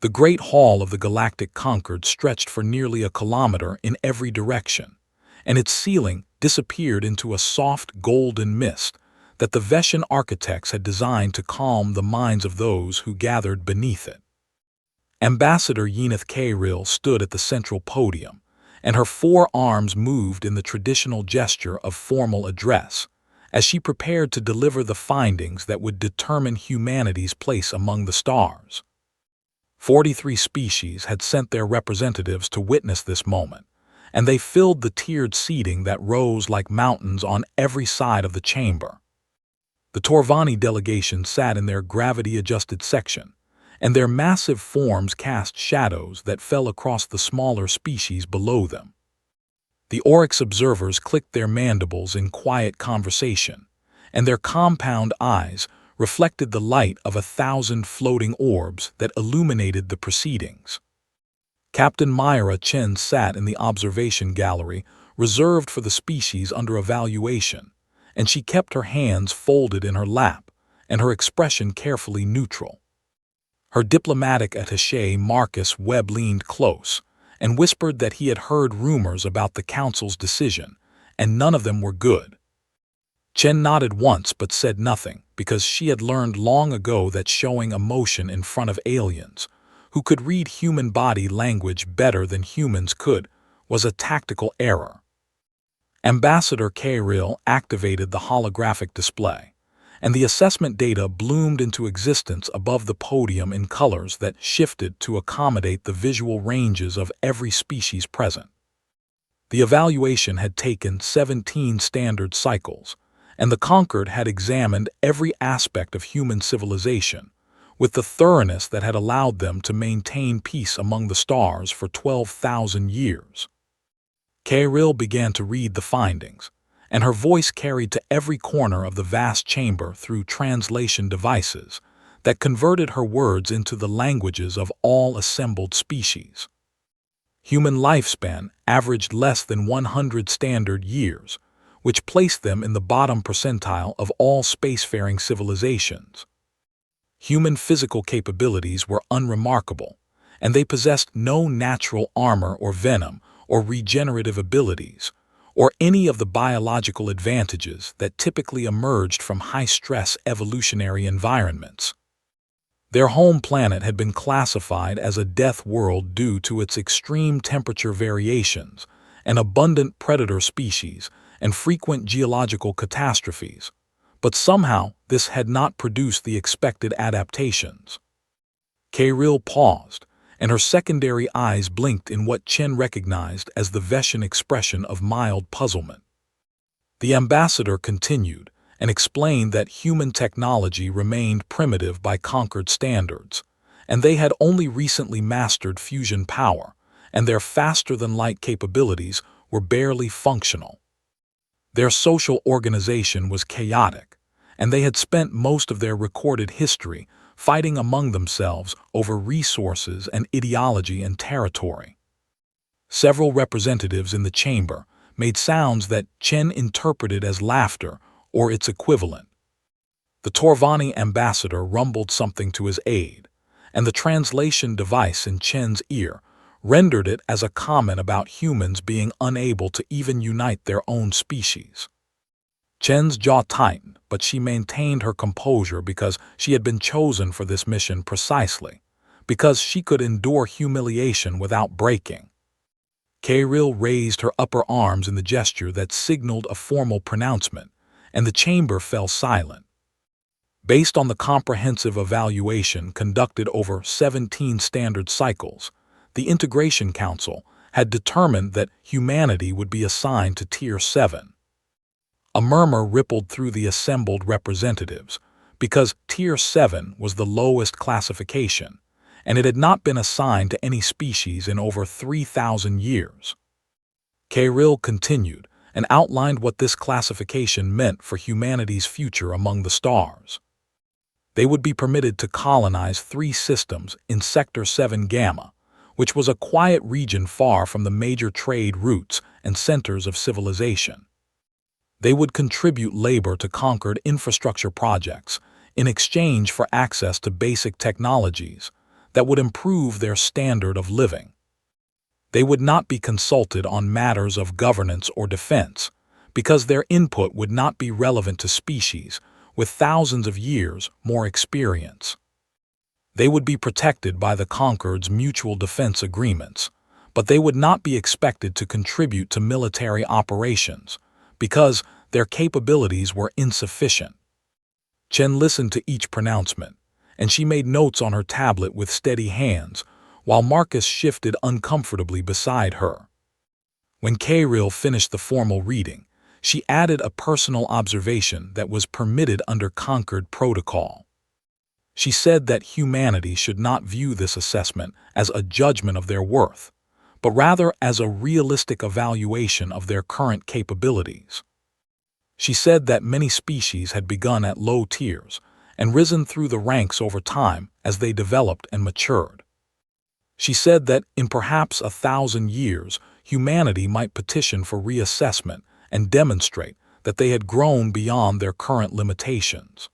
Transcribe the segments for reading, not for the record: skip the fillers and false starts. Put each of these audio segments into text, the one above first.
The great hall of the Galactic Concord stretched for nearly a kilometer in every direction, and its ceiling disappeared into a soft golden mist that the Veshan architects had designed to calm the minds of those who gathered beneath it. Ambassador Yeneth Kayril stood at the central podium, and her four arms moved in the traditional gesture of formal address, as she prepared to deliver the findings that would determine humanity's place among the stars. 43 species had sent their representatives to witness this moment, and they filled the tiered seating that rose like mountains on every side of the chamber. The Torvani delegation sat in their gravity-adjusted section, and their massive forms cast shadows that fell across the smaller species below them. The Oryx observers clicked their mandibles in quiet conversation, and their compound eyes reflected the light of 1,000 floating orbs that illuminated the proceedings. Captain Myra Chen sat in the observation gallery reserved for the species under evaluation, and she kept her hands folded in her lap and her expression carefully neutral. Her diplomatic attaché Marcus Webb leaned close and whispered that he had heard rumors about the Council's decision, and none of them were good. Chen nodded once but said nothing, because she had learned long ago that showing emotion in front of aliens, who could read human body language better than humans could, was a tactical error. Ambassador Kayril activated the holographic display, and the assessment data bloomed into existence above the podium in colors that shifted to accommodate the visual ranges of every species present. The evaluation had taken 17 standard cycles, and the Concord had examined every aspect of human civilization, with the thoroughness that had allowed them to maintain peace among the stars for 12,000 years. Kayril began to read the findings, and her voice carried to every corner of the vast chamber through translation devices that converted her words into the languages of all assembled species. Human lifespan averaged less than 100 standard years, which placed them in the bottom percentile of all spacefaring civilizations. Human physical capabilities were unremarkable, and they possessed no natural armor or venom or regenerative abilities, or any of the biological advantages that typically emerged from high-stress evolutionary environments. Their home planet had been classified as a death world due to its extreme temperature variations, an abundant predator species, and frequent geological catastrophes, but somehow this had not produced the expected adaptations. Kayril paused, and her secondary eyes blinked in what Chen recognized as the Veshan expression of mild puzzlement. The ambassador continued and explained that human technology remained primitive by Concord standards, and they had only recently mastered fusion power, and their faster-than-light capabilities were barely functional. Their social organization was chaotic, and they had spent most of their recorded history fighting among themselves over resources and ideology and territory. Several representatives in the chamber made sounds that Chen interpreted as laughter or its equivalent. The Torvani ambassador rumbled something to his aide, and the translation device in Chen's ear rendered it as a comment about humans being unable to even unite their own species. Chen's jaw tightened, but she maintained her composure because she had been chosen for this mission precisely, because she could endure humiliation without breaking. Kayril raised her upper arms in the gesture that signaled a formal pronouncement, and the chamber fell silent. Based on the comprehensive evaluation conducted over 17 standard cycles, the Integration Council had determined that humanity would be assigned to Tier 7. A murmur rippled through the assembled representatives, because Tier 7 was the lowest classification, and it had not been assigned to any species in over 3,000 years. Kayril continued and outlined what this classification meant for humanity's future among the stars. They would be permitted to colonize 3 systems in Sector 7 Gamma, which was a quiet region far from the major trade routes and centers of civilization. They would contribute labor to Concord infrastructure projects in exchange for access to basic technologies that would improve their standard of living. They would not be consulted on matters of governance or defense, because their input would not be relevant to species with thousands of years more experience. They would be protected by the conquered's mutual defense agreements, but they would not be expected to contribute to military operations, because their capabilities were insufficient. Chen listened to each pronouncement, and she made notes on her tablet with steady hands, while Marcus shifted uncomfortably beside her. When Kayril finished the formal reading, she added a personal observation that was permitted under Concord protocol. She said that humanity should not view this assessment as a judgment of their worth, but rather as a realistic evaluation of their current capabilities. She said that many species had begun at low tiers and risen through the ranks over time as they developed and matured. She said that in perhaps 1,000 years, humanity might petition for reassessment and demonstrate that they had grown beyond their current limitations.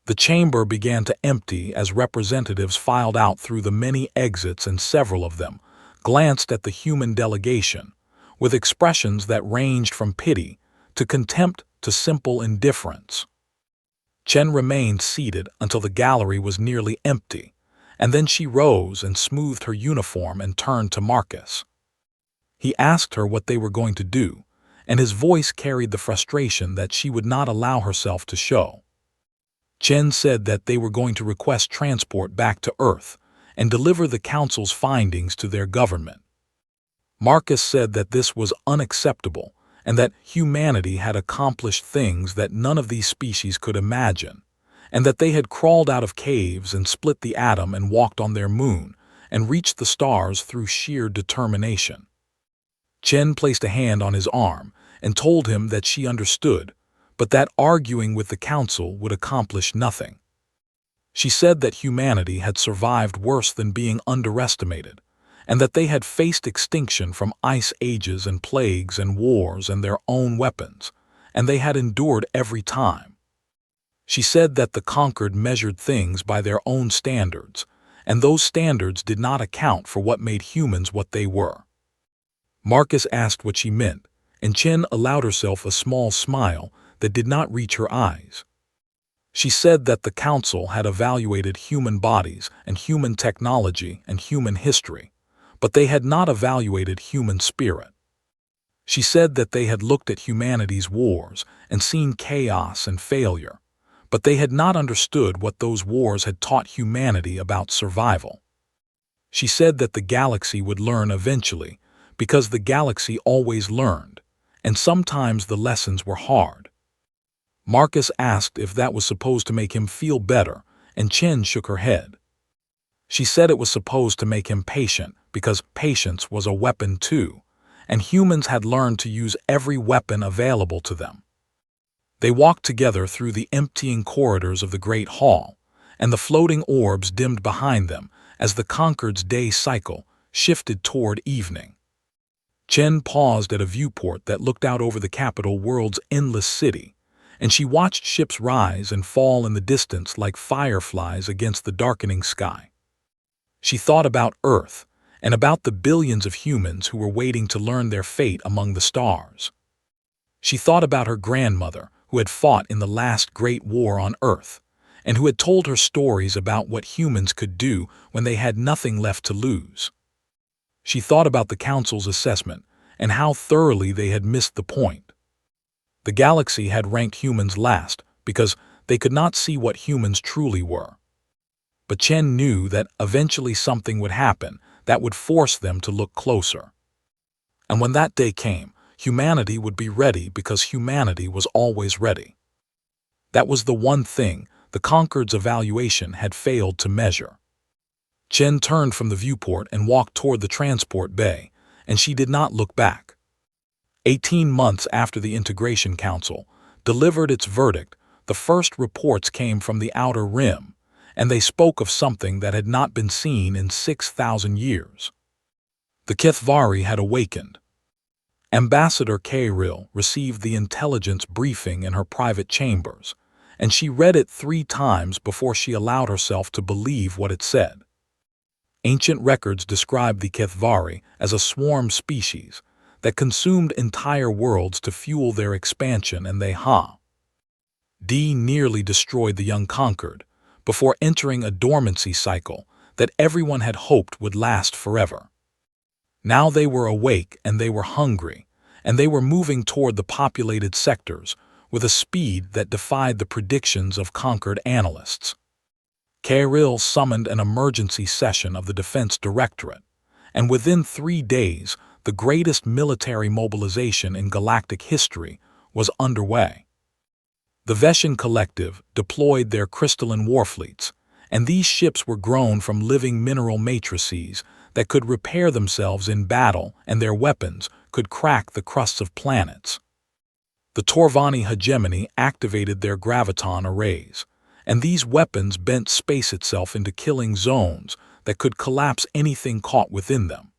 The chamber began to empty as representatives filed out through the many exits, and several of them glanced at the human delegation with expressions that ranged from pity to contempt to simple indifference. Chen remained seated until the gallery was nearly empty, and then she rose and smoothed her uniform and turned to Marcus. He asked her what they were going to do, and his voice carried the frustration that she would not allow herself to show. Chen said that they were going to request transport back to Earth and deliver the Council's findings to their government. Marcus said that this was unacceptable and that humanity had accomplished things that none of these species could imagine, and that they had crawled out of caves and split the atom and walked on their moon and reached the stars through sheer determination. Chen placed a hand on his arm and told him that she understood, but that arguing with the Council would accomplish nothing. She said that humanity had survived worse than being underestimated, and that they had faced extinction from ice ages and plagues and wars and their own weapons, and they had endured every time. She said that the conquered measured things by their own standards, and those standards did not account for what made humans what they were. Marcus asked what she meant, and Chen allowed herself a small smile that did not reach her eyes. She said that the Council had evaluated human bodies and human technology and human history, but they had not evaluated human spirit. She said that they had looked at humanity's wars and seen chaos and failure, but they had not understood what those wars had taught humanity about survival. She said that the galaxy would learn eventually, because the galaxy always learned, and sometimes the lessons were hard. Marcus asked if that was supposed to make him feel better, and Chen shook her head. She said it was supposed to make him patient, because patience was a weapon too, and humans had learned to use every weapon available to them. They walked together through the emptying corridors of the Great Hall, and the floating orbs dimmed behind them as the Conquered's day cycle shifted toward evening. Chen paused at a viewport that looked out over the capital world's endless city, and she watched ships rise and fall in the distance like fireflies against the darkening sky. She thought about Earth and about the billions of humans who were waiting to learn their fate among the stars. She thought about her grandmother, who had fought in the last great war on Earth, and who had told her stories about what humans could do when they had nothing left to lose. She thought about the Council's assessment and how thoroughly they had missed the point. The galaxy had ranked humans last because they could not see what humans truly were. But Chen knew that eventually something would happen that would force them to look closer. And when that day came, humanity would be ready because humanity was always ready. That was the one thing the Conquered's evaluation had failed to measure. Chen turned from the viewport and walked toward the transport bay, and she did not look back. 18 months after the Integration Council delivered its verdict, the first reports came from the Outer Rim, and they spoke of something that had not been seen in 6,000 years. The Kithvari had awakened. Ambassador Kayril received the intelligence briefing in her private chambers, and she read it 3 times before she allowed herself to believe what it said. Ancient records describe the Kethvari as a swarm species that consumed entire worlds to fuel their expansion, and they nearly destroyed the unconquered before entering a dormancy cycle that everyone had hoped would last forever. Now they were awake and they were hungry, and they were moving toward the populated sectors with a speed that defied the predictions of conquered analysts. Kirill summoned an emergency session of the Defense Directorate, and within 3 days, the greatest military mobilization in galactic history was underway. The Veshin Collective deployed their crystalline warfleets, and these ships were grown from living mineral matrices that could repair themselves in battle, and their weapons could crack the crusts of planets. The Torvani hegemony activated their graviton arrays, and these weapons bent space itself into killing zones that could collapse anything caught within them.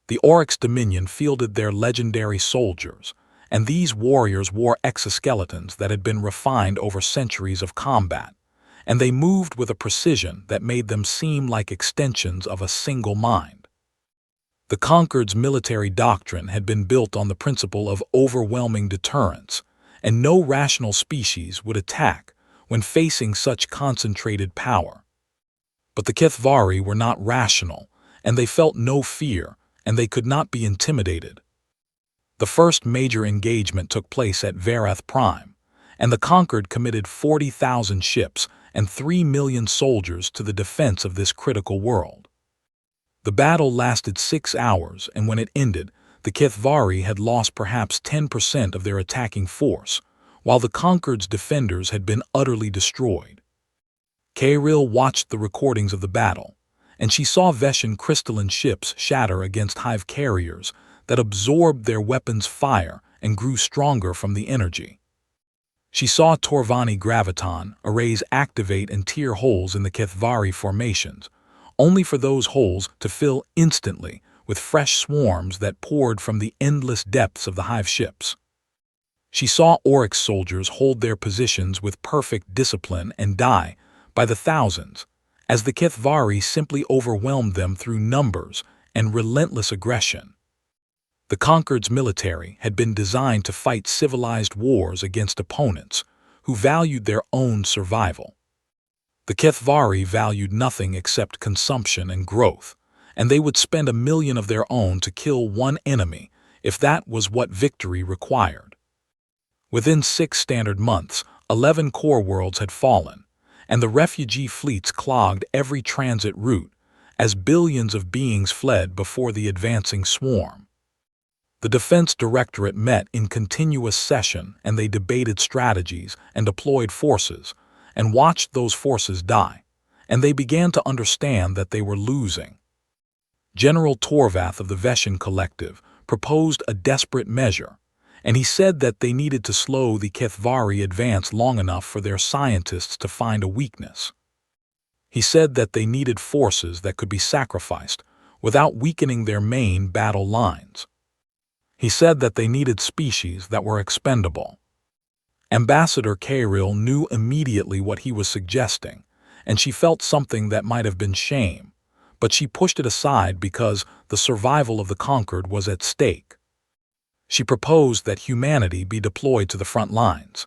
The Oryx Dominion fielded their legendary soldiers, and these warriors wore exoskeletons that had been refined over centuries of combat, and they moved with a precision that made them seem like extensions of a single mind. The Conquered's military doctrine had been built on the principle of overwhelming deterrence, and no rational species would attack when facing such concentrated power. But the Kethvari were not rational, and they felt no fear, and they could not be intimidated. The first major engagement took place at Varath Prime, and the Conquered committed 40,000 ships and 3 million soldiers to the defense of this critical world. The battle lasted 6 hours, and when it ended, the Kethvari had lost perhaps 10% of their attacking force, while the Conquered's defenders had been utterly destroyed. Kirill watched the recordings of the battle, and she saw Veshin crystalline ships shatter against hive carriers that absorbed their weapons' fire and grew stronger from the energy. She saw Torvani graviton arrays activate and tear holes in the Kethvari formations, only for those holes to fill instantly with fresh swarms that poured from the endless depths of the hive ships. She saw Oryx soldiers hold their positions with perfect discipline and die by the thousands, as the Kethvari simply overwhelmed them through numbers and relentless aggression. The Conquered's military had been designed to fight civilized wars against opponents who valued their own survival. The Kethvari valued nothing except consumption and growth, and they would spend 1 million of their own to kill one enemy if that was what victory required. Within 6 standard months, 11 core worlds had fallen, and the refugee fleets clogged every transit route as billions of beings fled before the advancing swarm. The Defense Directorate met in continuous session, and they debated strategies and deployed forces and watched those forces die, and they began to understand that they were losing. General Torvath of the Veshin Collective proposed a desperate measure, and he said that they needed to slow the Kethvari advance long enough for their scientists to find a weakness. He said that they needed forces that could be sacrificed without weakening their main battle lines. He said that they needed species that were expendable. Ambassador Kirill knew immediately what he was suggesting, and she felt something that might have been shame, but she pushed it aside because the survival of the Conquered was at stake. She proposed that humanity be deployed to the front lines.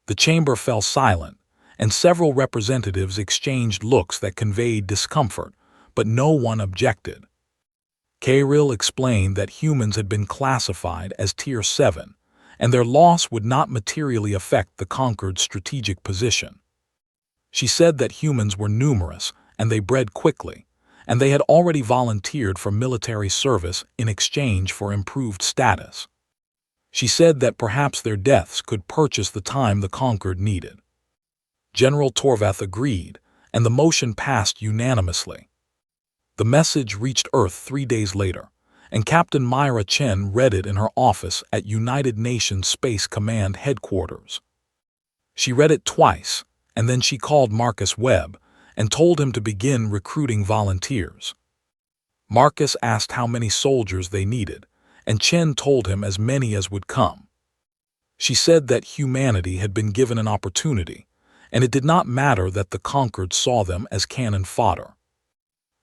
The chamber fell silent, and several representatives exchanged looks that conveyed discomfort, but no one objected. Kirill explained that humans had been classified as Tier 7, and their loss would not materially affect the Conquered's strategic position. She said that humans were numerous and they bred quickly, and they had already volunteered for military service in exchange for improved status. She said that perhaps their deaths could purchase the time the Conquered needed. General Torvath agreed, and the motion passed unanimously. The message reached Earth 3 days later, and Captain Myra Chen read it in her office at United Nations Space Command Headquarters. She read it twice, and then she called Marcus Webb and told him to begin recruiting volunteers. Marcus asked how many soldiers they needed, and Chen told him as many as would come. She said that humanity had been given an opportunity, and it did not matter that the Conquered saw them as cannon fodder.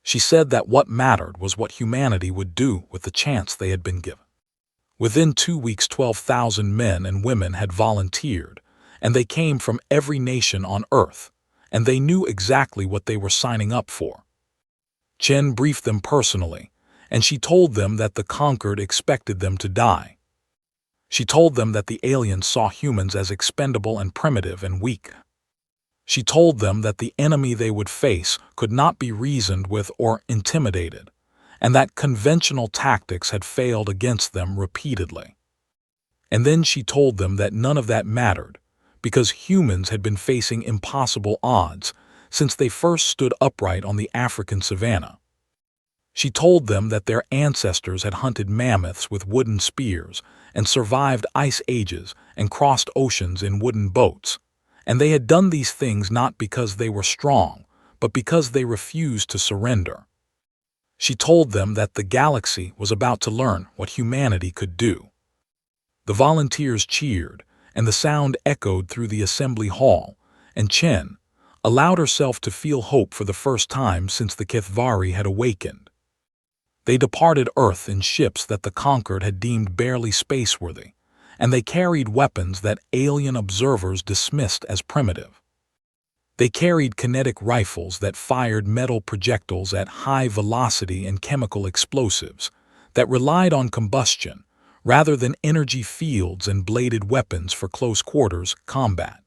She said that what mattered was what humanity would do with the chance they had been given. Within 2 weeks, 12,000 men and women had volunteered, and they came from every nation on Earth, and they knew exactly what they were signing up for. Chen briefed them personally, and she told them that the conquered expected them to die. She told them that the aliens saw humans as expendable and primitive and weak. She told them that the enemy they would face could not be reasoned with or intimidated, and that conventional tactics had failed against them repeatedly. And then she told them that none of that mattered, because humans had been facing impossible odds since they first stood upright on the African savanna. She told them that their ancestors had hunted mammoths with wooden spears and survived ice ages and crossed oceans in wooden boats, and they had done these things not because they were strong, but because they refused to surrender. She told them that the galaxy was about to learn what humanity could do. The volunteers cheered, and the sound echoed through the assembly hall, and Chen allowed herself to feel hope for the first time since the Kithvari had awakened. They departed Earth in ships that the conquered had deemed barely spaceworthy, and they carried weapons that alien observers dismissed as primitive. They carried kinetic rifles that fired metal projectiles at high velocity and chemical explosives that relied on combustion rather than energy fields and bladed weapons for close quarters combat.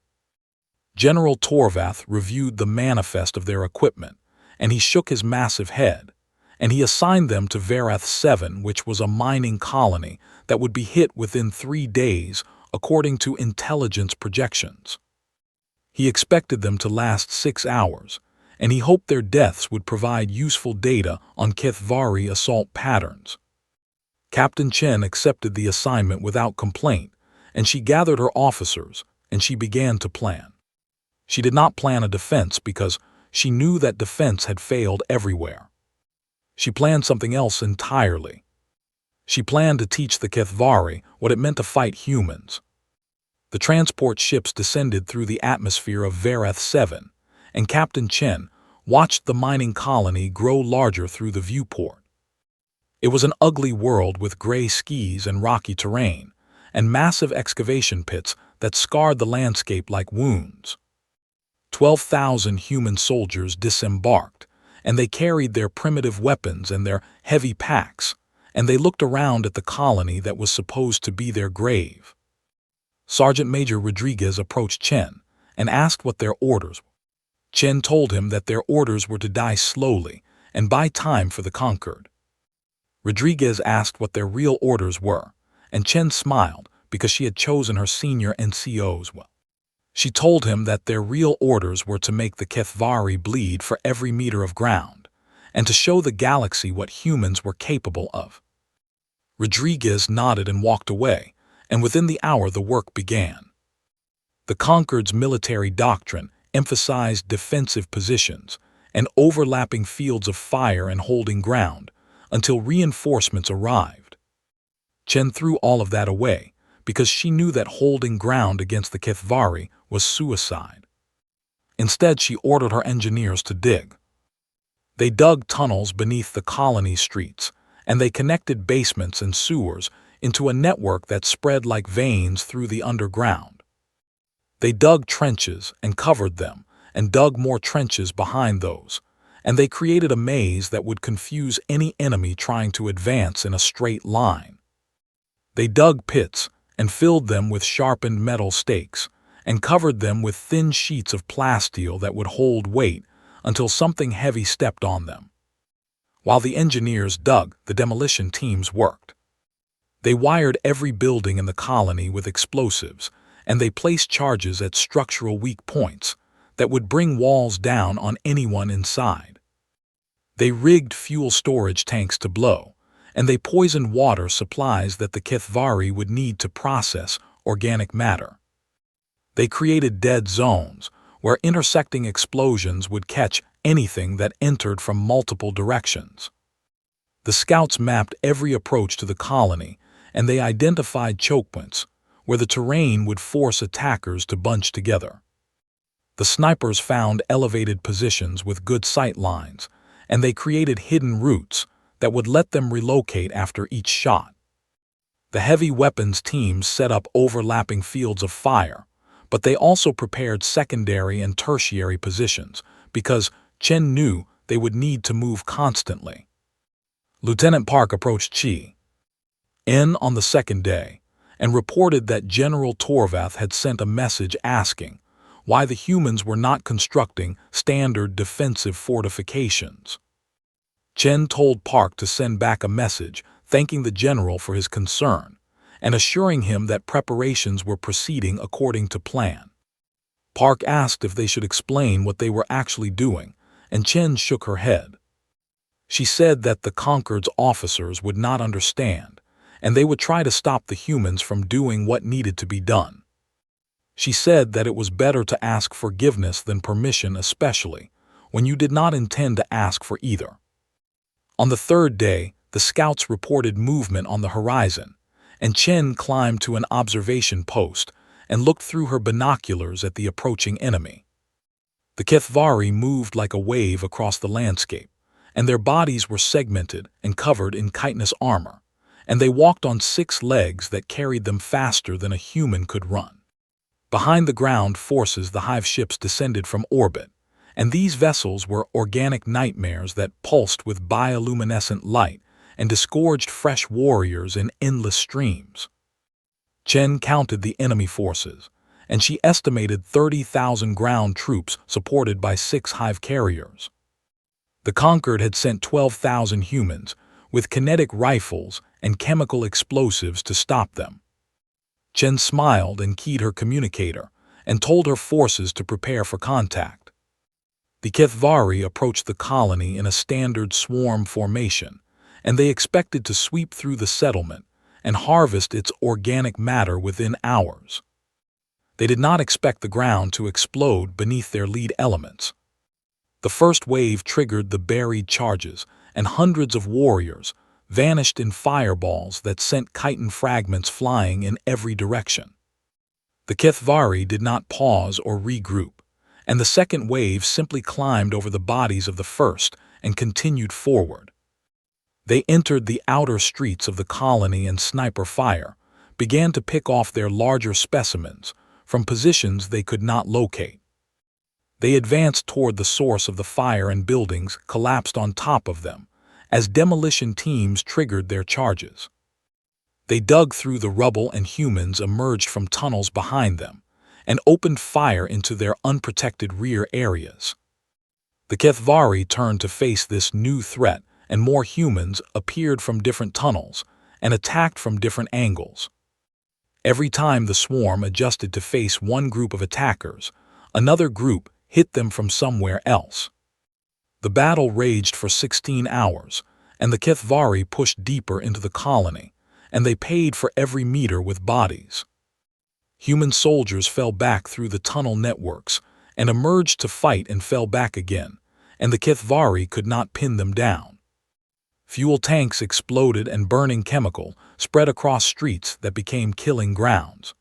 General Torvath reviewed the manifest of their equipment, and he shook his massive head, and he assigned them to Verath 7, which was a mining colony that would be hit within 3 days according to intelligence projections. He expected them to last 6 hours, and he hoped their deaths would provide useful data on Kithvari assault patterns. Captain Chen accepted the assignment without complaint, and she gathered her officers, and she began to plan. She did not plan a defense because she knew that defense had failed everywhere. She planned something else entirely. She planned to teach the Kithvari what it meant to fight humans. The transport ships descended through the atmosphere of Verath 7, and Captain Chen watched the mining colony grow larger through the viewport. It was an ugly world with gray skis and rocky terrain, and massive excavation pits that scarred the landscape like wounds. 12,000 human soldiers disembarked, and they carried their primitive weapons and their heavy packs, and they looked around at the colony that was supposed to be their grave. Sergeant Major Rodriguez approached Chen and asked what their orders were. Chen told him that their orders were to die slowly and buy time for the conquered. Rodriguez asked what their real orders were, and Chen smiled because she had chosen her senior NCOs well. She told him that their real orders were to make the Kithvari bleed for every meter of ground, and to show the galaxy what humans were capable of. Rodriguez nodded and walked away, and within the hour the work began. The conquered's military doctrine emphasized defensive positions and overlapping fields of fire and holding ground until reinforcements arrived. Chen threw all of that away because she knew that holding ground against the Kithvari was suicide. Instead, she ordered her engineers to dig. They dug tunnels beneath the colony streets, and they connected basements and sewers into a network that spread like veins through the underground. They dug trenches and covered them, and dug more trenches behind those, and they created a maze that would confuse any enemy trying to advance in a straight line. They dug pits and filled them with sharpened metal stakes, and covered them with thin sheets of plasteel that would hold weight until something heavy stepped on them. While the engineers dug, the demolition teams worked. They wired every building in the colony with explosives, and they placed charges at structural weak points that would bring walls down on anyone inside. They rigged fuel storage tanks to blow, and they poisoned water supplies that the Kithvari would need to process organic matter. They created dead zones where intersecting explosions would catch anything that entered from multiple directions. The scouts mapped every approach to the colony, and they identified choke points where the terrain would force attackers to bunch together. The snipers found elevated positions with good sight lines, and they created hidden routes that would let them relocate after each shot. The heavy weapons teams set up overlapping fields of fire, but they also prepared secondary and tertiary positions because Chen knew they would need to move constantly. Lieutenant Park approached Chi in on the second day and reported that General Torvath had sent a message asking why the humans were not constructing standard defensive fortifications. Chen told Park to send back a message thanking the general for his concern and assuring him that preparations were proceeding according to plan. Park asked if they should explain what they were actually doing, and Chen shook her head. She said that the Concord's officers would not understand, and they would try to stop the humans from doing what needed to be done. She said that it was better to ask forgiveness than permission, especially when you did not intend to ask for either. On the third day, the scouts reported movement on the horizon, and Chen climbed to an observation post and looked through her binoculars at the approaching enemy. The Kethvari moved like a wave across the landscape, and their bodies were segmented and covered in chitinous armor, and they walked on 6 legs that carried them faster than a human could run. Behind the ground forces, the hive ships descended from orbit, and these vessels were organic nightmares that pulsed with bioluminescent light and disgorged fresh warriors in endless streams. Chen counted the enemy forces, and she estimated 30,000 ground troops supported by 6 hive carriers. The Concord had sent 12,000 humans with kinetic rifles and chemical explosives to stop them. Chen smiled and keyed her communicator and told her forces to prepare for contact. The Kethvari approached the colony in a standard swarm formation, and they expected to sweep through the settlement and harvest its organic matter within hours. They did not expect the ground to explode beneath their lead elements. The first wave triggered the buried charges, and hundreds of warriors vanished in fireballs that sent chitin fragments flying in every direction. The Kethvari did not pause or regroup, and the second wave simply climbed over the bodies of the first and continued forward. They entered the outer streets of the colony, and sniper fire began to pick off their larger specimens from positions they could not locate. They advanced toward the source of the fire, and buildings collapsed on top of them as demolition teams triggered their charges. They dug through the rubble, and humans emerged from tunnels behind them and opened fire into their unprotected rear areas. The Kethvari turned to face this new threat, and more humans appeared from different tunnels and attacked from different angles. Every time the swarm adjusted to face one group of attackers, another group hit them from somewhere else. The battle raged for 16 hours, and the Kethvari pushed deeper into the colony, and they paid for every meter with bodies. Human soldiers fell back through the tunnel networks and emerged to fight and fell back again, and the Kethvari could not pin them down. Fuel tanks exploded, and burning chemical spread across streets that became killing grounds.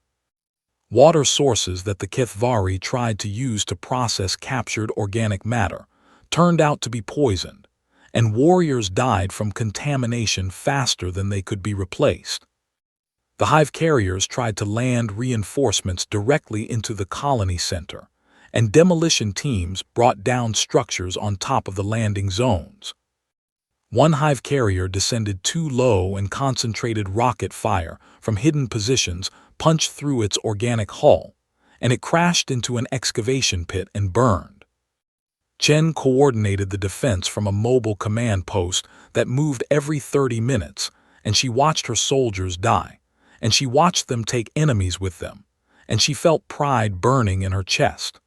Water sources that the Kethvari tried to use to process captured organic matter turned out to be poisoned, and warriors died from contamination faster than they could be replaced. The hive carriers tried to land reinforcements directly into the colony center, and demolition teams brought down structures on top of the landing zones. One hive carrier descended too low, and concentrated rocket fire from hidden positions punched through its organic hull, and it crashed into an excavation pit and burned. Chen coordinated the defense from a mobile command post that moved every 30 minutes, and she watched her soldiers die, and she watched them take enemies with them, and she felt pride burning in her chest.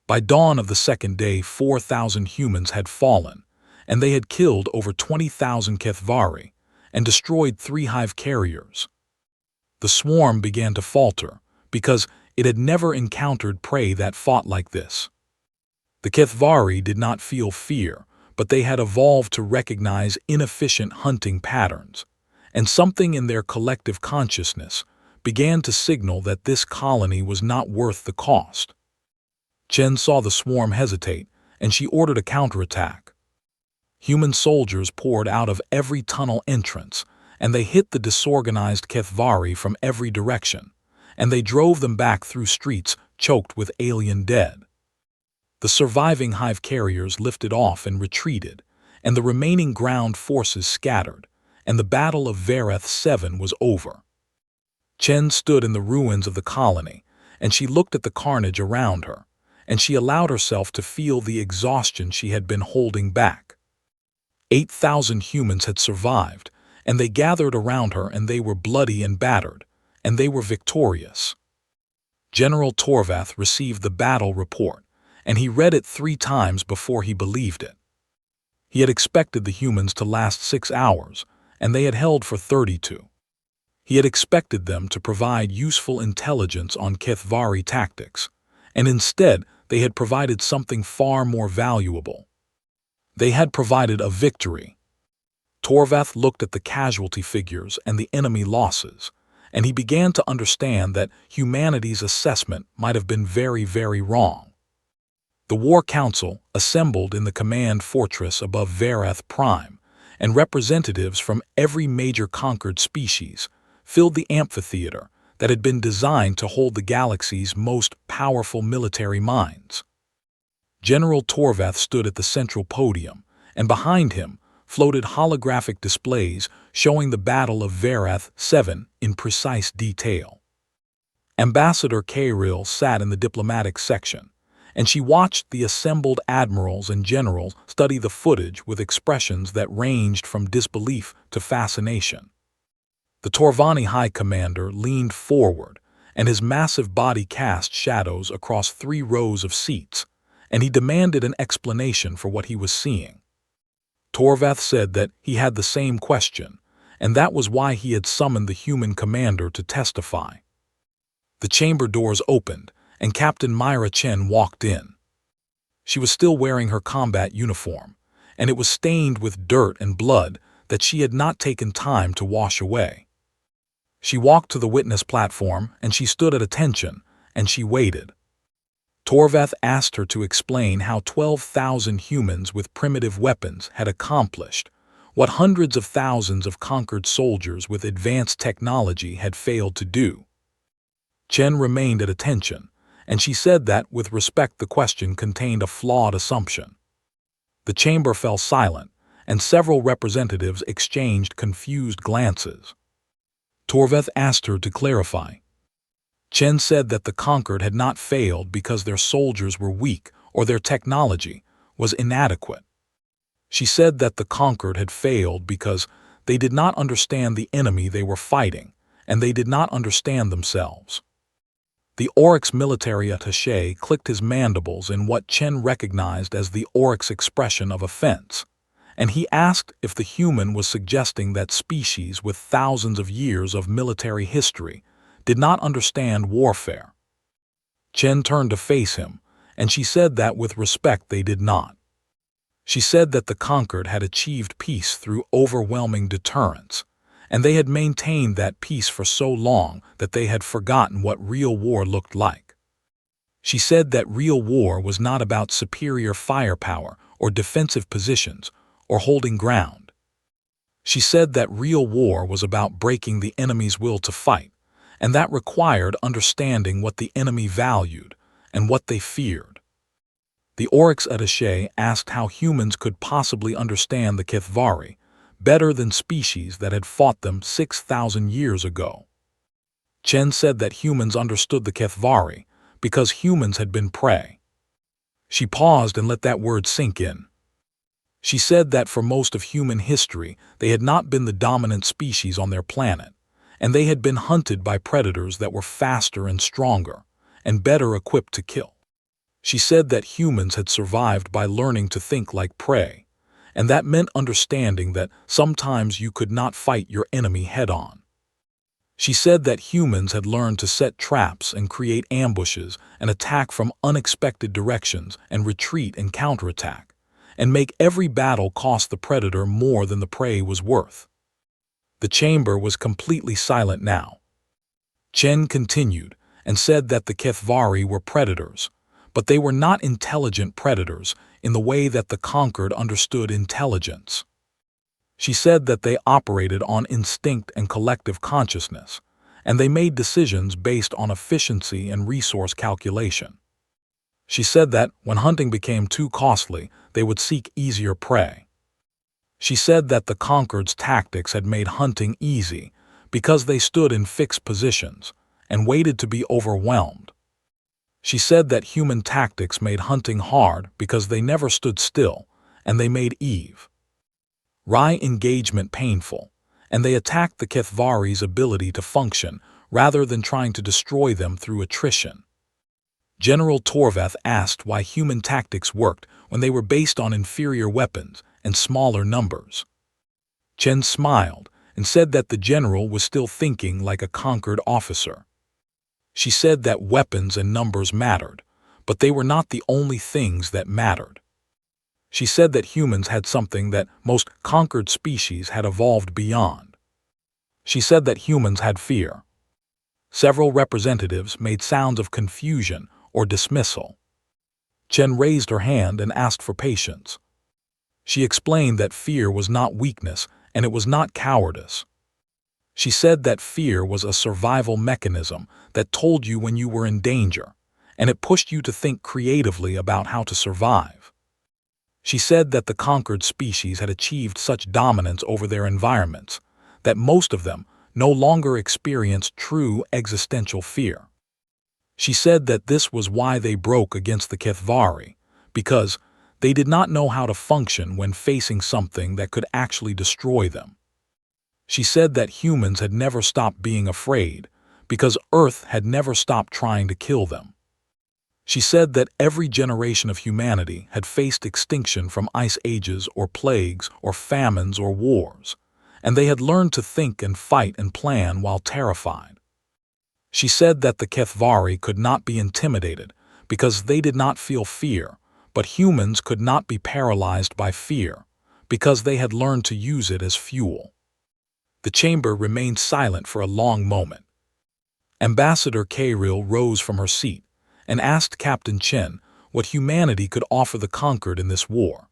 By dawn of the second day, 4,000 humans had fallen, and they had killed over 20,000 Kethvari and destroyed 3 hive carriers. The swarm began to falter because it had never encountered prey that fought like this. The Kethvari did not feel fear, but they had evolved to recognize inefficient hunting patterns, and something in their collective consciousness began to signal that this colony was not worth the cost. Chen saw the swarm hesitate, and she ordered a counterattack. Human soldiers poured out of every tunnel entrance, and they hit the disorganized Kethvari from every direction, and they drove them back through streets choked with alien dead. The surviving hive carriers lifted off and retreated, and the remaining ground forces scattered, and the Battle of Vareth 7 was over. Chen stood in the ruins of the colony, and she looked at the carnage around her, and she allowed herself to feel the exhaustion she had been holding back. 8,000 humans had survived, and they gathered around her, and they were bloody and battered, and they were victorious. General Torvath received the battle report, and he read it 3 times before he believed it. He had expected the humans to last 6 hours, and they had held for 32. He had expected them to provide useful intelligence on Kethvari tactics, and instead they had provided something far more valuable. They had provided a victory. Torvath looked at the casualty figures and the enemy losses, and he began to understand that humanity's assessment might have been very, very wrong. The War Council assembled in the command fortress above Vareth Prime, and representatives from every major conquered species filled the amphitheater that had been designed to hold the galaxy's most powerful military minds. General Torvath stood at the central podium, and behind him floated holographic displays showing the Battle of Vareth 7 in precise detail. Ambassador Kairil sat in the diplomatic section, and she watched the assembled admirals and generals study the footage with expressions that ranged from disbelief to fascination. The Torvani High Commander leaned forward, and his massive body cast shadows across 3 rows of seats, and he demanded an explanation for what he was seeing. Torvath said that he had the same question, and that was why he had summoned the human commander to testify. The chamber doors opened, and Captain Myra Chen walked in. She was still wearing her combat uniform, and it was stained with dirt and blood that she had not taken time to wash away. She walked to the witness platform, and she stood at attention, and she waited. Torvath asked her to explain how 12,000 humans with primitive weapons had accomplished what hundreds of thousands of conquered soldiers with advanced technology had failed to do. Chen remained at attention, and she said that, with respect, the question contained a flawed assumption. The chamber fell silent, and several representatives exchanged confused glances. Torvath asked her to clarify. Chen said that the conquered had not failed because their soldiers were weak or their technology was inadequate. She said that the conquered had failed because they did not understand the enemy they were fighting, and they did not understand themselves. The Oryx military attaché clicked his mandibles in what Chen recognized as the Oryx expression of offense, and he asked if the human was suggesting that species with thousands of years of military history did not understand warfare. Chen turned to face him, and she said that with respect they did not. She said that the conquered had achieved peace through overwhelming deterrence, and they had maintained that peace for so long that they had forgotten what real war looked like. She said that real war was not about superior firepower or defensive positions or holding ground. She said that real war was about breaking the enemy's will to fight, and that required understanding what the enemy valued and what they feared. The Oryx attaché asked how humans could possibly understand the Kethvari better than species that had fought them 6,000 years ago. Chen said that humans understood the Kethvari because humans had been prey. She paused and let that word sink in. She said that for most of human history they had not been the dominant species on their planet, and they had been hunted by predators that were faster and stronger, and better equipped to kill. She said that humans had survived by learning to think like prey, and that meant understanding that sometimes you could not fight your enemy head-on. She said that humans had learned to set traps and create ambushes and attack from unexpected directions and retreat and counterattack, and make every battle cost the predator more than the prey was worth. The chamber was completely silent now. Chen continued and said that the Kethvari were predators, but they were not intelligent predators in the way that the conquered understood intelligence. She said that they operated on instinct and collective consciousness, and they made decisions based on efficiency and resource calculation. She said that when hunting became too costly, they would seek easier prey. She said that the conquered's tactics had made hunting easy because they stood in fixed positions and waited to be overwhelmed. She said that human tactics made hunting hard because they never stood still, and they made engagement painful, and they attacked the Kethvari's ability to function rather than trying to destroy them through attrition. General Torveth asked why human tactics worked when they were based on inferior weapons and smaller numbers. Chen smiled and said that the general was still thinking like a conquered officer. She said that weapons and numbers mattered, but they were not the only things that mattered. She said that humans had something that most conquered species had evolved beyond. She said that humans had fear. Several representatives made sounds of confusion or dismissal. Chen raised her hand and asked for patience. She explained that fear was not weakness and it was not cowardice. She said that fear was a survival mechanism that told you when you were in danger, and it pushed you to think creatively about how to survive. She said that the conquered species had achieved such dominance over their environments that most of them no longer experienced true existential fear. She said that this was why they broke against the Kethvari, because they did not know how to function when facing something that could actually destroy them. She said that humans had never stopped being afraid because Earth had never stopped trying to kill them. She said that every generation of humanity had faced extinction from ice ages or plagues or famines or wars, and they had learned to think and fight and plan while terrified. She said that the Kethvari could not be intimidated because they did not feel fear, but humans could not be paralyzed by fear because they had learned to use it as fuel. The chamber remained silent for a long moment. Ambassador Kairil rose from her seat and asked Captain Chen what humanity could offer the conquered in this war.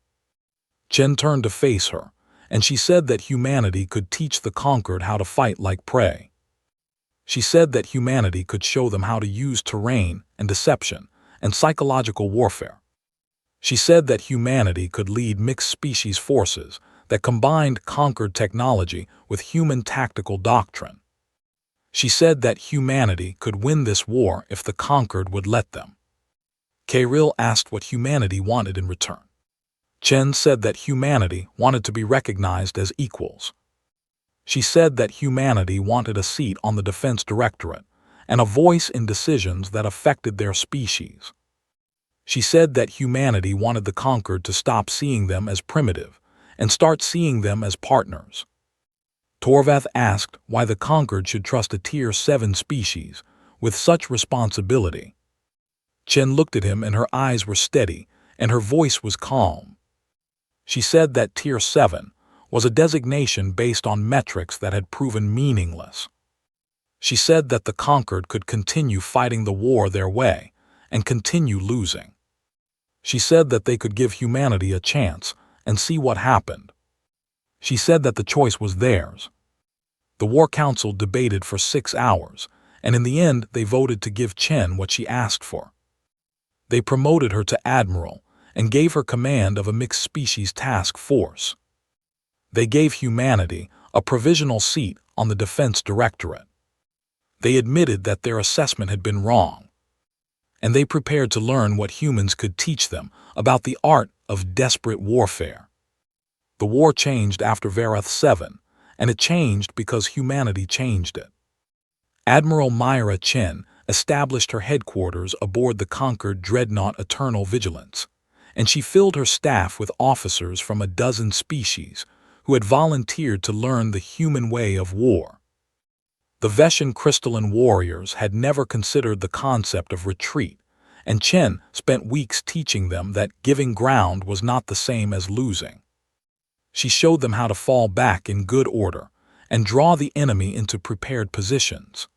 Chen turned to face her, and she said that humanity could teach the conquered how to fight like prey. She said that humanity could show them how to use terrain and deception and psychological warfare. She said that humanity could lead mixed-species forces that combined conquered technology with human tactical doctrine. She said that humanity could win this war if the conquered would let them. Kairil asked what humanity wanted in return. Chen said that humanity wanted to be recognized as equals. She said that humanity wanted a seat on the Defense Directorate and a voice in decisions that affected their species. She said that humanity wanted the conquered to stop seeing them as primitive and start seeing them as partners. Torveth asked why the conquered should trust a Tier 7 species with such responsibility. Chen looked at him and her eyes were steady and her voice was calm. She said that Tier 7 was a designation based on metrics that had proven meaningless. She said that the conquered could continue fighting the war their way and continue losing. She said that they could give humanity a chance and see what happened. She said that the choice was theirs. The War Council debated for 6 hours, and in the end they voted to give Chen what she asked for. They promoted her to Admiral and gave her command of a mixed-species task force. They gave humanity a provisional seat on the Defense Directorate. They admitted that their assessment had been wrong, and they prepared to learn what humans could teach them about the art of desperate warfare. The war changed after Varath 7, and it changed because humanity changed it. Admiral Myra Chen established her headquarters aboard the conquered dreadnought Eternal Vigilance, and she filled her staff with officers from a dozen species who had volunteered to learn the human way of war. The Veshan crystalline warriors had never considered the concept of retreat, and Chen spent weeks teaching them that giving ground was not the same as losing. She showed them how to fall back in good order and draw the enemy into prepared positions.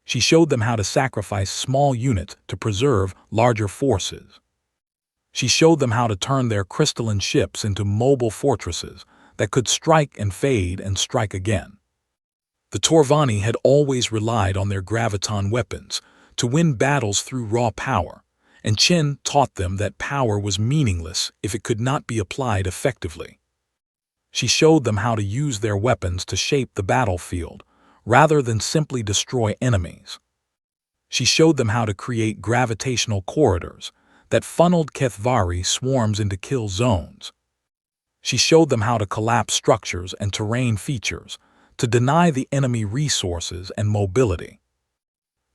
She showed them how to sacrifice small units to preserve larger forces. She showed them how to turn their crystalline ships into mobile fortresses that could strike and fade and strike again. The Torvani had always relied on their graviton weapons to win battles through raw power, and Chen taught them that power was meaningless if it could not be applied effectively. She showed them how to use their weapons to shape the battlefield, rather than simply destroy enemies. She showed them how to create gravitational corridors that funneled Kethvari swarms into kill zones. She showed them how to collapse structures and terrain features to deny the enemy resources and mobility.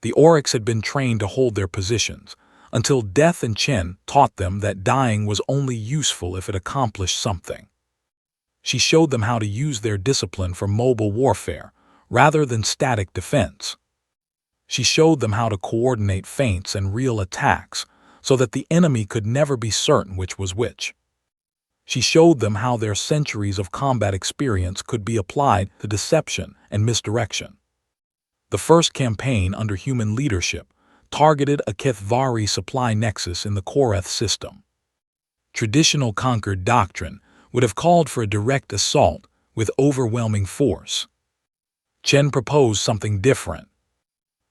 The Orcs had been trained to hold their positions, until Death and Chen taught them that dying was only useful if it accomplished something. She showed them how to use their discipline for mobile warfare, rather than static defense. She showed them how to coordinate feints and real attacks, so that the enemy could never be certain which was which. She showed them how their centuries of combat experience could be applied to deception and misdirection. The first campaign under human leadership targeted a Kethvari supply nexus in the Koreth system. Traditional conquered doctrine would have called for a direct assault with overwhelming force. Chen proposed something different.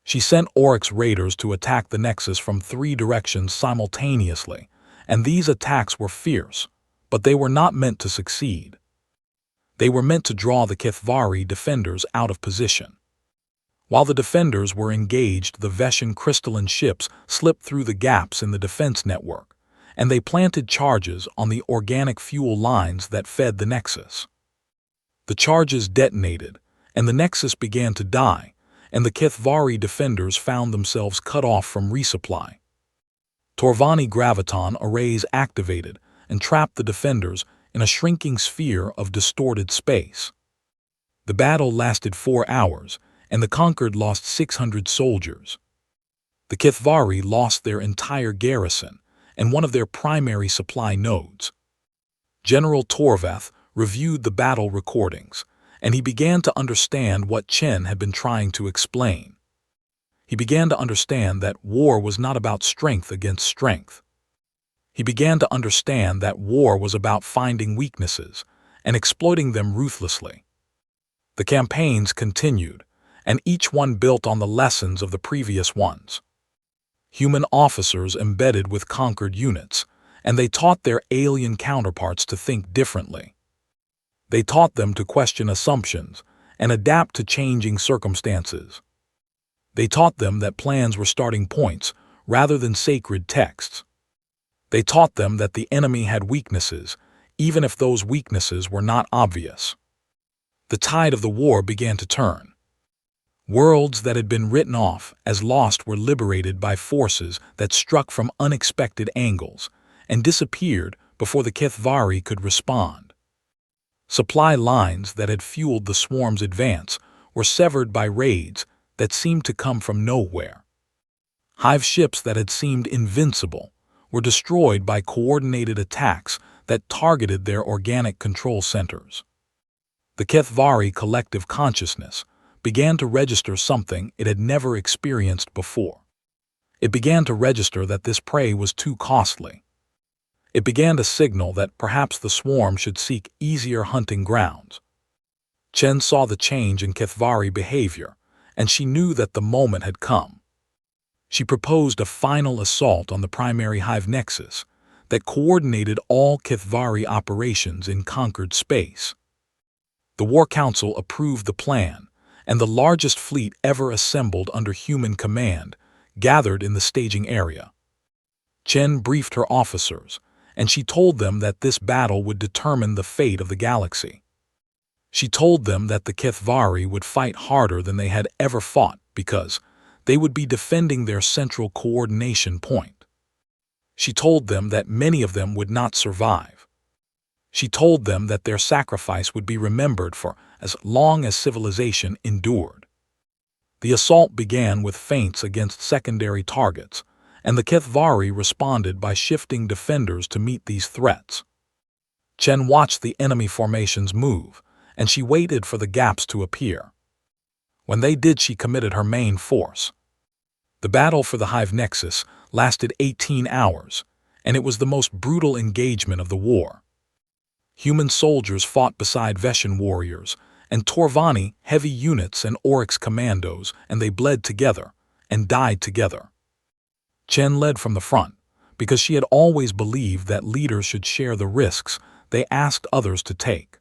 She sent Oryx raiders to attack the nexus from 3 directions simultaneously, and these attacks were fierce, but they were not meant to succeed. They were meant to draw the Kethvari defenders out of position. While the defenders were engaged, the Veshan crystalline ships slipped through the gaps in the defense network, and they planted charges on the organic fuel lines that fed the nexus. The charges detonated, and the nexus began to die, and the Kethvari defenders found themselves cut off from resupply. Torvani graviton arrays activated and trapped the defenders in a shrinking sphere of distorted space. The battle lasted 4 hours, and the conquered lost 600 soldiers. The Kethvari lost their entire garrison and one of their primary supply nodes. General Torvath reviewed the battle recordings, and he began to understand what Chen had been trying to explain. He began to understand that war was not about strength against strength. He began to understand that war was about finding weaknesses and exploiting them ruthlessly. The campaigns continued, and each one built on the lessons of the previous ones. Human officers embedded with conquered units, and they taught their alien counterparts to think differently. They taught them to question assumptions and adapt to changing circumstances. They taught them that plans were starting points rather than sacred texts. They taught them that the enemy had weaknesses, even if those weaknesses were not obvious. The tide of the war began to turn. Worlds that had been written off as lost were liberated by forces that struck from unexpected angles and disappeared before the Kethvari could respond. Supply lines that had fueled the swarm's advance were severed by raids that seemed to come from nowhere. Hive ships that had seemed invincible were destroyed by coordinated attacks that targeted their organic control centers. The Kethvari collective consciousness began to register something it had never experienced before. It began to register that this prey was too costly. It began to signal that perhaps the swarm should seek easier hunting grounds. Chen saw the change in Kethvari behavior, and she knew that the moment had come. She proposed a final assault on the primary hive nexus that coordinated all Kethvari operations in conquered space. The War Council approved the plan, and the largest fleet ever assembled under human command gathered in the staging area. Chen briefed her officers, and she told them that this battle would determine the fate of the galaxy. She told them that the Kethvari would fight harder than they had ever fought because they would be defending their central coordination point. She told them that many of them would not survive. She told them that their sacrifice would be remembered for as long as civilization endured. The assault began with feints against secondary targets, and the Kethvari responded by shifting defenders to meet these threats. Chen watched the enemy formations move, and she waited for the gaps to appear. When they did, she committed her main force. The battle for the Hive Nexus lasted 18 hours, and it was the most brutal engagement of the war. Human soldiers fought beside Veshan warriors, and Torvani heavy units and Oryx commandos, and they bled together and died together. Chen led from the front, because she had always believed that leaders should share the risks they asked others to take.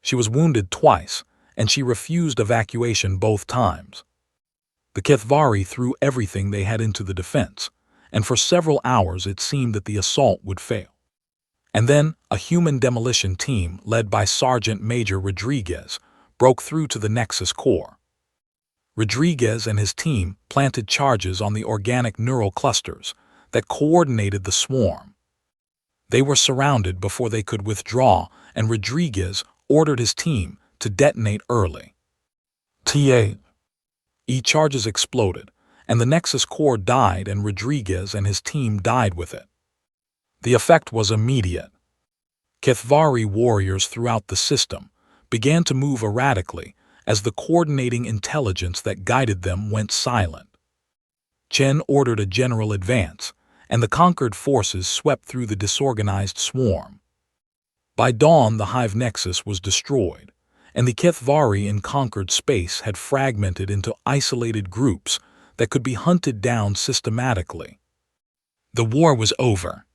She was wounded twice, and she refused evacuation both times. The Kethvari threw everything they had into the defense, and for several hours it seemed that the assault would fail. And then a human demolition team led by Sergeant Major Rodriguez broke through to the Nexus core. Rodriguez and his team planted charges on the organic neural clusters that coordinated the swarm. They were surrounded before they could withdraw, and Rodriguez ordered his team to detonate early. Charges exploded, and the Nexus core died, and Rodriguez and his team died with it. The effect was immediate. Kethvari warriors throughout the system began to move erratically as the coordinating intelligence that guided them went silent. Chen ordered a general advance, and the conquered forces swept through the disorganized swarm. By dawn, the Hive Nexus was destroyed, and the Kethvari in conquered space had fragmented into isolated groups that could be hunted down systematically. The war was over.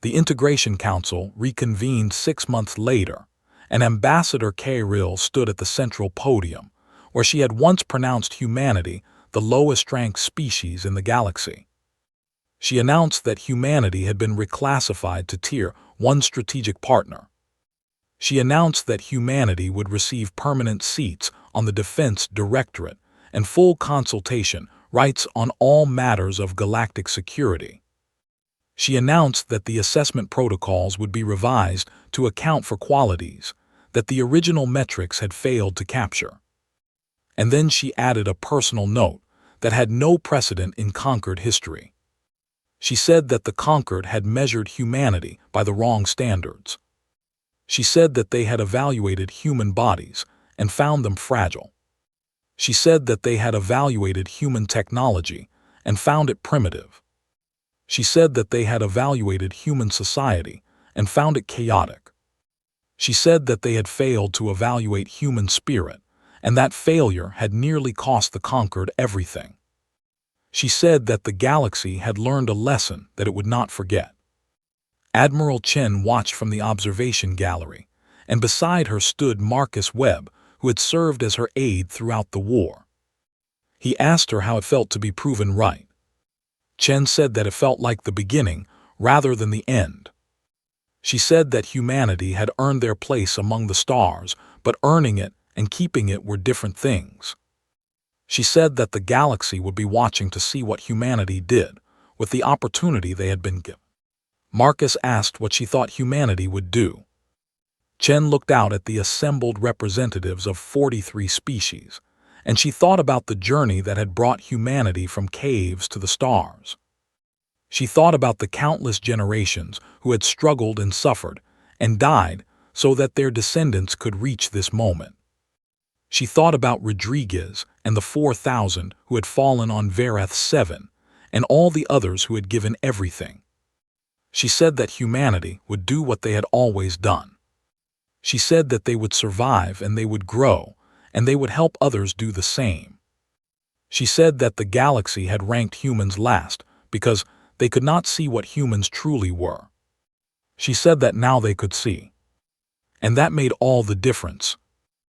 The Integration Council reconvened 6 months later, and Ambassador Kairil stood at the central podium, where she had once pronounced humanity the lowest-ranked species in the galaxy. She announced that humanity had been reclassified to Tier 1 strategic partner. She announced that humanity would receive permanent seats on the Defense Directorate and full consultation rights on all matters of galactic security. She announced that the assessment protocols would be revised to account for qualities that the original metrics had failed to capture. And then she added a personal note that had no precedent in conquered history. She said that the conquered had measured humanity by the wrong standards. She said that they had evaluated human bodies and found them fragile. She said that they had evaluated human technology and found it primitive. She said that they had evaluated human society and found it chaotic. She said that they had failed to evaluate human spirit, and that failure had nearly cost the conquered everything. She said that the galaxy had learned a lesson that it would not forget. Admiral Chen watched from the observation gallery, and beside her stood Marcus Webb, who had served as her aide throughout the war. He asked her how it felt to be proven right. Chen said that it felt like the beginning rather than the end. She said that humanity had earned their place among the stars, but earning it and keeping it were different things. She said that the galaxy would be watching to see what humanity did with the opportunity they had been given. Marcus asked what she thought humanity would do. Chen looked out at the assembled representatives of 43 species, and she thought about the journey that had brought humanity from caves to the stars. She thought about the countless generations who had struggled and suffered and died so that their descendants could reach this moment. She thought about Rodriguez and the 4,000 who had fallen on Verath 7 and all the others who had given everything. She said that humanity would do what they had always done. She said that they would survive and they would grow, and they would help others do the same. She said that the galaxy had ranked humans last because they could not see what humans truly were. She said that now they could see. And that made all the difference,